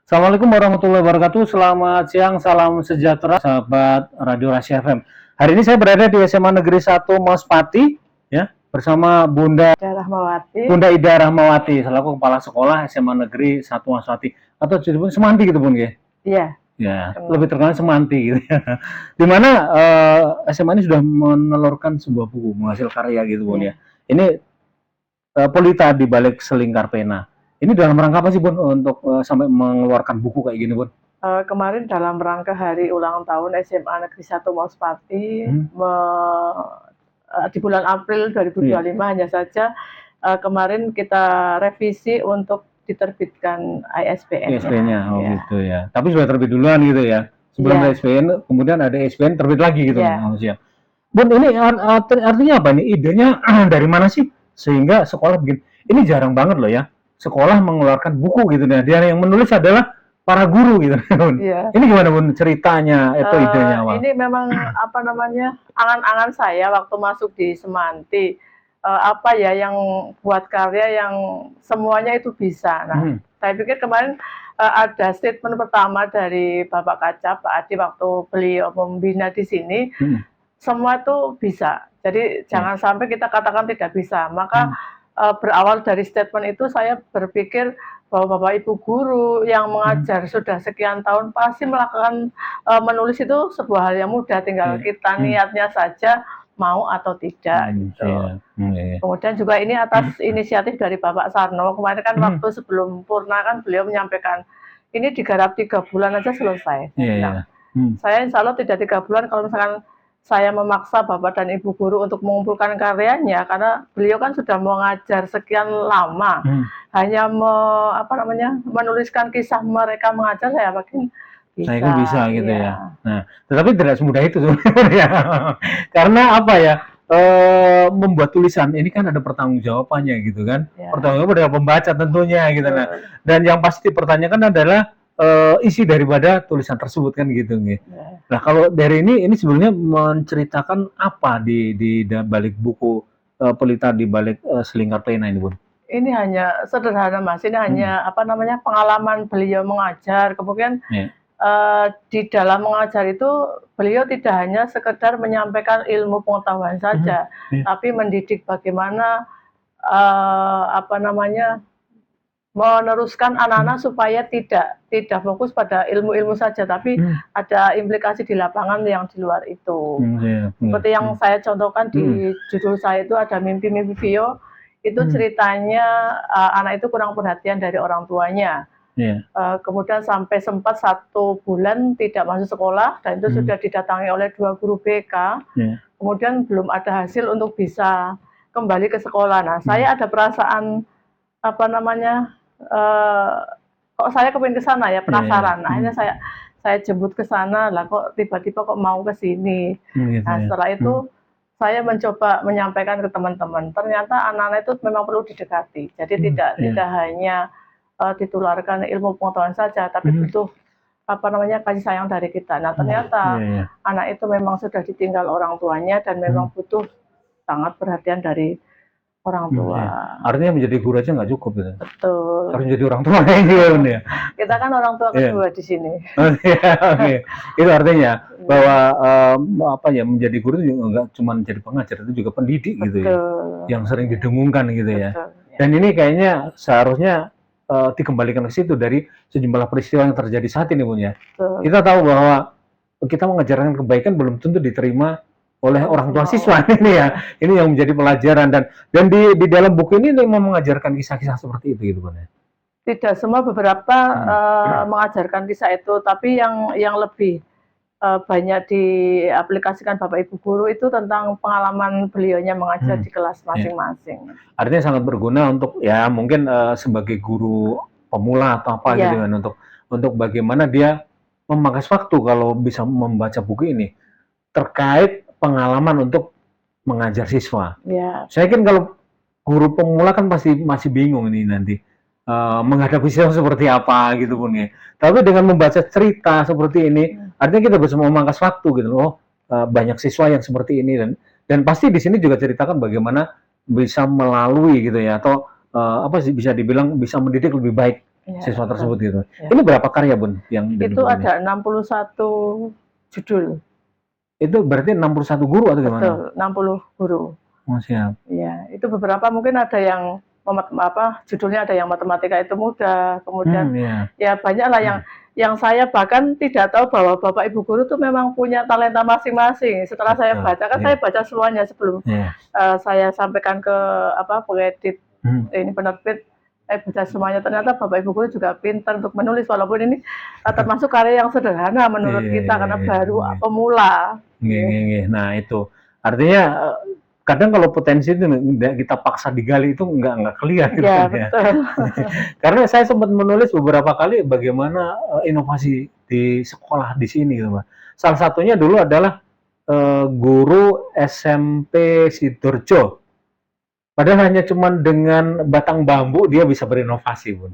Assalamualaikum warahmatullahi wabarakatuh. Selamat siang, salam sejahtera sahabat Radio Rasya FM. Hari ini saya berada di SMA Negeri 1 Mospati ya, bersama Bunda Ida Rahmawati selaku Kepala Sekolah SMA Negeri 1 Mospati atau disebut Semanti gitu Bun ya. Iya. Ya, lebih terkenal Semanti gitu ya. Di mana SMA ini sudah menelurkan sebuah buku menghasil karya gitu Bun ya. Ini Pelita di balik selingkar pena. Ini dalam rangka apa sih Bun untuk sampai mengeluarkan buku kayak gini Bun? Kemarin dalam rangka hari ulang tahun SMA Negeri 1 Mospati di bulan April 2025 hanya saja kemarin kita revisi untuk diterbitkan ISBN. ISBN-nya, gitu ya. Tapi sudah terbit duluan gitu ya. Sebelum ISBN, kemudian ada ISBN terbit lagi gitu. Siap. Bun, ini artinya apa nih? Idenya dari mana sih? Sehingga sekolah bikin, ini jarang banget loh ya. Sekolah mengeluarkan buku gitu. Nah, dia yang menulis adalah para guru gitu. Ini gimana Bun ceritanya atau idenya awal? Ini memang apa namanya angan-angan saya waktu masuk di Semanti. Apa ya yang buat karya yang semuanya itu bisa. Nah, saya pikir kemarin ada statement pertama dari Bapak Kaca, Pak Adi waktu beliau membina di sini, semua itu bisa. Jadi jangan sampai kita katakan tidak bisa. Maka berawal dari statement itu saya berpikir bahwa Bapak Ibu guru yang mengajar sudah sekian tahun pasti melakukan menulis itu sebuah hal yang mudah, tinggal kita niatnya saja mau atau tidak gitu. Kemudian juga ini atas inisiatif dari Bapak Sarno. Kemarin kan waktu sebelum Purna kan beliau menyampaikan ini digarap 3 bulan aja selesai. Saya insya Allah tidak 3 bulan kalau misalkan saya memaksa Bapak dan Ibu guru untuk mengumpulkan karyanya, karena beliau kan sudah mengajar sekian lama. Hanya menuliskan kisah mereka mengajar, saya yakin saya kan bisa gitu ya. Nah, tetapi tidak semudah itu sebenarnya. Karena apa ya? Membuat tulisan ini kan ada pertanggungjawabannya gitu kan. Pertanggungjawaban dari pembaca tentunya gitu. Nah, dan yang pasti dipertanyakan adalah isi daripada tulisan tersebut kan gitu nih. Nah, kalau dari ini sebenarnya menceritakan apa di balik buku Pelita di balik selingkar pena ini, Bun? Ini hanya sederhana Mas. Ini hanya pengalaman beliau mengajar. Kemudian di dalam mengajar itu beliau tidak hanya sekedar menyampaikan ilmu pengetahuan saja, tapi mendidik bagaimana meneruskan anak-anak supaya tidak fokus pada ilmu-ilmu saja, tapi ada implikasi di lapangan yang di luar itu. Seperti yang saya contohkan di judul saya itu ada mimpi-mimpi Vio, itu ceritanya anak itu kurang perhatian dari orang tuanya. Kemudian sampai sempat 1 bulan tidak masuk sekolah, dan itu sudah didatangi oleh 2 guru BK. Kemudian belum ada hasil untuk bisa kembali ke sekolah. Nah, saya ada perasaan kok saya kepingin ke sana ya, penasaran. Nah, akhirnya saya jemput ke sana, lah kok tiba-tiba kok mau ke sini. Nah, setelah itu saya mencoba menyampaikan ke teman-teman. Ternyata anak-anak itu memang perlu didekati. Jadi tidak hanya ditularkan ilmu pengetahuan saja, tapi butuh kasih sayang dari kita. Nah, ternyata anak itu memang sudah ditinggal orang tuanya dan memang butuh sangat perhatian dari orang tua. Artinya menjadi guru aja nggak cukup gitu. Betul. Harus menjadi orang tua ya. Kita kan orang tua kedua di sini. Itu artinya bahwa menjadi guru itu nggak cuma menjadi pengajar, itu juga pendidik gitu ya. Yang sering didengungkan gitu ya. Dan ini kayaknya seharusnya dikembalikan ke situ dari sejumlah peristiwa yang terjadi saat ini Bun ya. Kita tahu bahwa kita mengajarkan kebaikan belum tentu diterima oleh orang tua siswa ini ya. Ini yang menjadi pelajaran dan di dalam buku ini memang mengajarkan kisah-kisah seperti itu gitu Bun ya. Tidak semua, beberapa mengajarkan kisah itu, tapi yang lebih banyak diaplikasikan Bapak Ibu guru itu tentang pengalaman beliaunya mengajar di kelas masing-masing. Artinya sangat berguna untuk ya mungkin sebagai guru pemula atau apa gitu kan, untuk bagaimana dia memangkas waktu kalau bisa membaca buku ini terkait pengalaman untuk mengajar siswa. Saya yakin kalau guru pemula kan pasti masih bingung ini nanti menghadapi siswa seperti apa gitu Bun ya. Tapi dengan membaca cerita seperti ini, artinya kita bisa memangkas waktu gitu loh. Banyak siswa yang seperti ini dan pasti di sini juga ceritakan bagaimana bisa melalui gitu ya, atau bisa dibilang bisa mendidik lebih baik Ya, siswa betul. tersebut gitu. Ya. Ini berapa karya Bun yang Itu ada 61 judul. Itu berarti 61 guru atau gimana? Betul, 60 guru. Oh, siap. Ya, itu beberapa mungkin ada yang judulnya ada yang matematika itu mudah, kemudian ya banyak lah yang saya bahkan tidak tahu bahwa Bapak Ibu guru tuh memang punya talenta masing-masing. Setelah saya baca, kan saya baca semuanya sebelum saya sampaikan ke pengedit ini penerbit, baca semuanya. Ternyata Bapak Ibu guru juga pintar untuk menulis, walaupun ini termasuk karya yang sederhana menurut kita karena baru pemula. Nah itu artinya kadang kalau potensi itu kita paksa digali itu nggak clear gitu ya, betul. Karena saya sempat menulis beberapa kali bagaimana inovasi di sekolah di sini gitu, Mbak. Salah satunya dulu adalah guru SMP Sidoarjo. Padahal hanya cuma dengan batang bambu dia bisa berinovasi, Bun.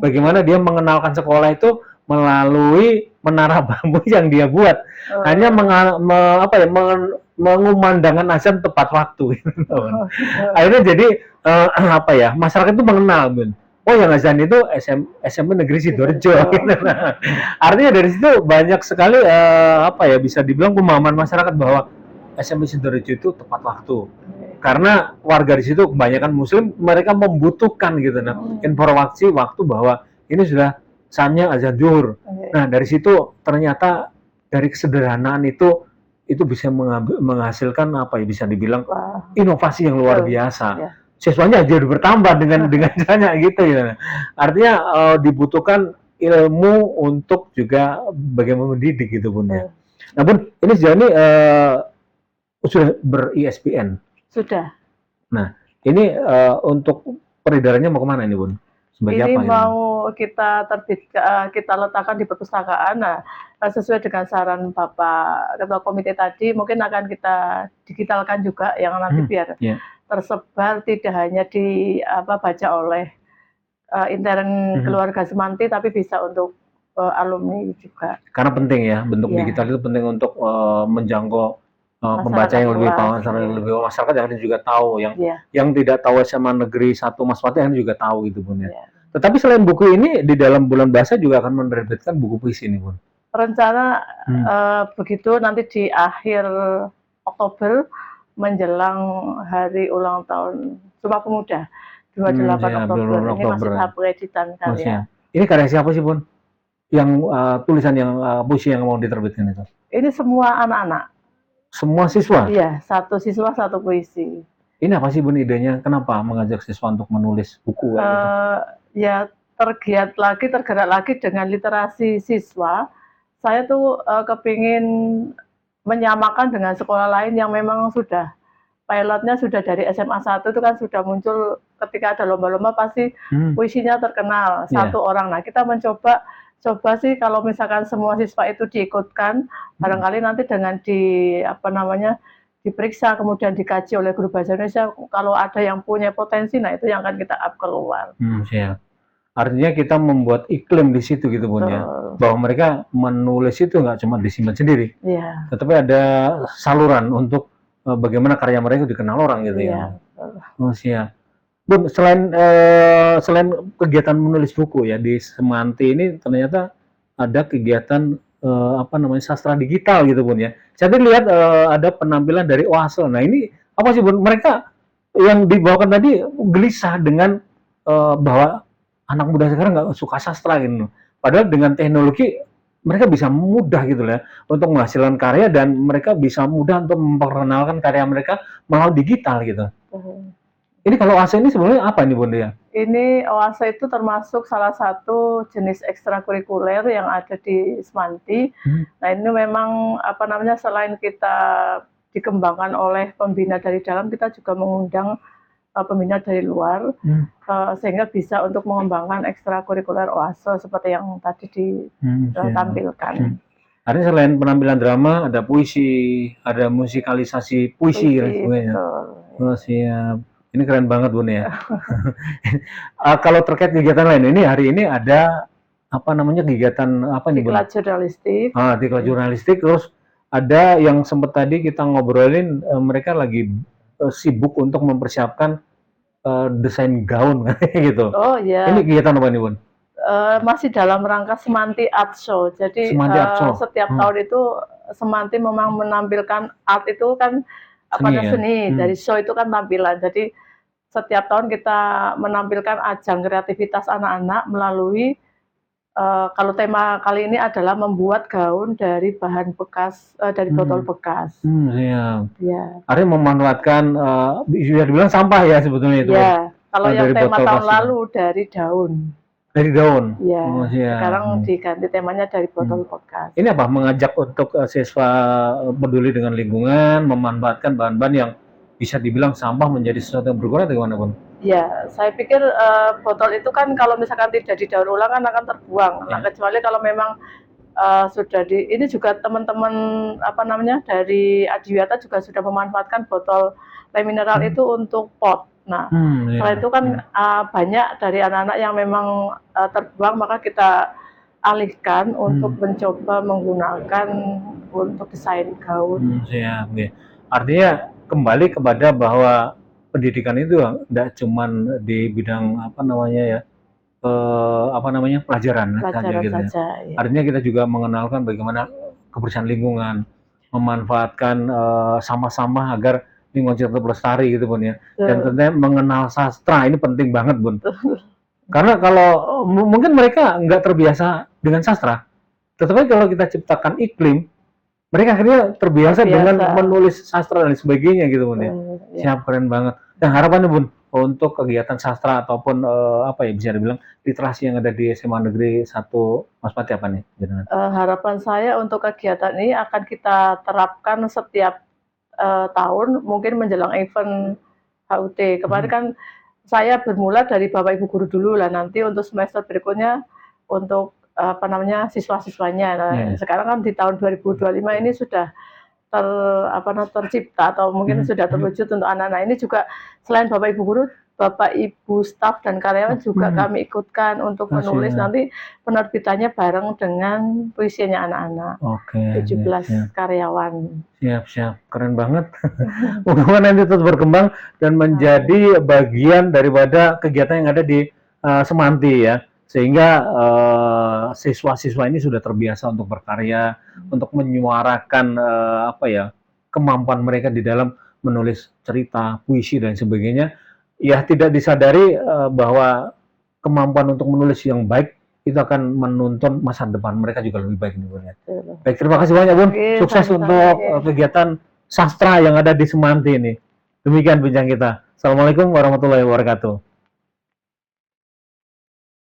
Bagaimana dia mengenalkan sekolah itu melalui menara bambu yang dia buat. Hanya mengumandangkan azan tepat waktu. Akhirnya jadi masyarakat itu mengenal, Bun. Oh, yang azan itu SMP Negeri Sidoarjo. Artinya dari situ banyak sekali bisa dibilang pemahaman masyarakat bahwa SMP Sidoarjo itu tepat waktu. Karena warga di situ kebanyakan Muslim, mereka membutuhkan gitu, informasi waktu bahwa ini sudah saatnya azan zuhur. Nah, dari situ ternyata dari kesederhanaan itu bisa menghasilkan bisa dibilang inovasi yang luar biasa. Siswanya jadi bertambah dengan caranya gitu ya. Artinya dibutuhkan ilmu untuk juga bagaimana mendidik gitu, Bun ya. Nah, Bun, ini sejauh ini sudah ber-ISBN. Sudah. Nah, ini untuk peredarannya mau kemana ini, Bun? Sebagai ini apa, mau kita kita letakkan di perpustakaan. Nah, sesuai dengan saran Bapak Ketua Komite tadi, mungkin akan kita digitalkan juga yang nanti biar tersebar tidak hanya baca oleh intern keluarga Semanti, tapi bisa untuk alumni juga. Karena penting ya, bentuk digital itu penting untuk menjangkau pembaca yang lebih masyarakat yang juga tahu yang tidak tahu SMA Negeri 1 Mas Pati yang juga tahu gitu, Bun ya. Tetapi selain buku ini di dalam bulan bahasa juga akan menerbitkan buku puisi ini, Bun. Rencana begitu nanti di akhir Oktober menjelang hari ulang tahun Sumpah Pemuda 28 Oktober. Ini masih tahap pengeditan karya. Ini karya siapa sih, Bun? Yang tulisan yang puisi yang mau diterbitkan itu? Ini semua anak-anak. Semua siswa? Iya, satu siswa satu puisi. Ini apa sih, Bun, idenya? Kenapa mengajak siswa untuk menulis buku? Ya tergerak lagi dengan literasi siswa. Saya tuh kepingin menyamakan dengan sekolah lain yang memang sudah pilotnya sudah dari SMA 1 itu kan sudah muncul ketika ada lomba-lomba pasti puisinya terkenal satu orang. Nah, kita mencoba sih kalau misalkan semua siswa itu diikutkan, barangkali nanti dengan diperiksa kemudian dikaji oleh guru bahasa Indonesia, kalau ada yang punya potensi, nah itu yang akan kita up keluar. Siap. Artinya kita membuat iklim di situ gitu, Bun ya, bahwa mereka menulis itu nggak cuma disimpan sendiri, tetapi ada saluran untuk bagaimana karya mereka dikenal orang gitu ya. Siap. Bun, selain kegiatan menulis buku ya di Semanti ini ternyata ada kegiatan sastra digital gitu, Bun ya. Saya lihat ada penampilan dari Oase. Nah, ini apa sih, Bun? Mereka yang dibawakan tadi gelisah dengan bahwa anak muda sekarang nggak suka sastra gitu. Padahal dengan teknologi mereka bisa mudah gitu ya untuk menghasilkan karya dan mereka bisa mudah untuk memperkenalkan karya mereka melalui digital gitu. Ini kalau Oase ini sebenarnya apa nih, Bun ya? Ini Oase itu termasuk salah satu jenis ekstrakurikuler yang ada di Semanti. Nah, ini memang selain kita dikembangkan oleh pembina dari dalam, kita juga mengundang pembina dari luar sehingga bisa untuk mengembangkan ekstrakurikuler Oase seperti yang tadi ditampilkan. Artinya selain penampilan drama, ada puisi, ada musikalisasi puisi ya. Siap. Ini keren banget, Bun ya. Kalau terkait kegiatan lain, hari ini ada kegiatan apa nih, Bun? Diklat jurnalistik. Diklat jurnalistik. Terus ada yang sempat tadi kita ngobrolin, mereka lagi sibuk untuk mempersiapkan desain gaun gitu. Oh iya. Ini kegiatan apa nih, Bun? masih dalam rangka Semanti Art Show. Jadi Semanti Art Show. setiap tahun itu Semanti memang menampilkan art itu kan seni, dari show itu kan tampilan. Jadi setiap tahun kita menampilkan ajang kreativitas anak-anak melalui kalau tema kali ini adalah membuat gaun dari bahan bekas, dari botol bekas. Siap. Ya. Artinya memanfaatkan, bisa dibilang sampah ya sebetulnya itu. Ya, kalau yang tema tahun plastik. lalu dari daun. Dari daun? Ya, Siap. sekarang diganti temanya dari botol bekas. Ini apa? Mengajak untuk siswa peduli dengan lingkungan, memanfaatkan bahan-bahan yang bisa dibilang sampah menjadi sesuatu yang berguna atau gimana, Bun? Ya, saya pikir botol itu kan kalau misalkan tidak didaur ulang kan akan terbuang. Nah, kecuali kalau memang sudah ini juga teman-teman dari Adiwiyata juga sudah memanfaatkan botol lem mineral itu untuk pot. Nah, setelah itu kan banyak dari anak-anak yang memang terbuang, maka kita alihkan untuk mencoba menggunakan untuk desain gaun. Siap, ya. Artinya kembali kepada bahwa pendidikan itu tidak cuma di bidang pelajaran saja gitu ya. Ya. Artinya kita juga mengenalkan bagaimana kebersihan lingkungan, memanfaatkan sampah-sampah agar lingkungan tetap lestari gitu, Bun ya. Dan tentunya mengenal sastra ini penting banget, Bun. Karena kalau mungkin mereka nggak terbiasa dengan sastra, tetapi kalau kita ciptakan iklim, mereka akhirnya terbiasa dengan menulis sastra dan sebagainya gitu, Bun ya. Siap, keren banget. Dan harapannya, Bun, untuk kegiatan sastra ataupun bisa dibilang literasi yang ada di SMA Negeri 1 Mas Pati apa nih? Harapan saya untuk kegiatan ini akan kita terapkan setiap tahun, mungkin menjelang event HUT. Kemarin kan saya bermula dari Bapak Ibu guru dulu lah, nanti untuk semester berikutnya untuk siswa-siswanya. Nah, sekarang kan di tahun 2025 ini sudah tercipta atau mungkin sudah terwujud untuk anak-anak ini juga. Selain Bapak Ibu guru, Bapak Ibu staf dan karyawan juga kami ikutkan untuk menulis nanti penerbitannya bareng dengan puisinya anak-anak. 17 karyawan. Siap, keren banget. Mudah-mudahan nanti terus berkembang dan menjadi bagian daripada kegiatan yang ada di Semanti ya. Sehingga siswa-siswa ini sudah terbiasa untuk berkarya, untuk menyuarakan kemampuan mereka di dalam menulis cerita, puisi dan sebagainya. Ya tidak disadari bahwa kemampuan untuk menulis yang baik itu akan menuntun masa depan mereka juga lebih baik nih, Bun ya. Baik, terima kasih banyak, Bun. Sukses untuk kegiatan sastra yang ada di Semanti ini. Demikian bincang kita. Assalamualaikum warahmatullahi wabarakatuh.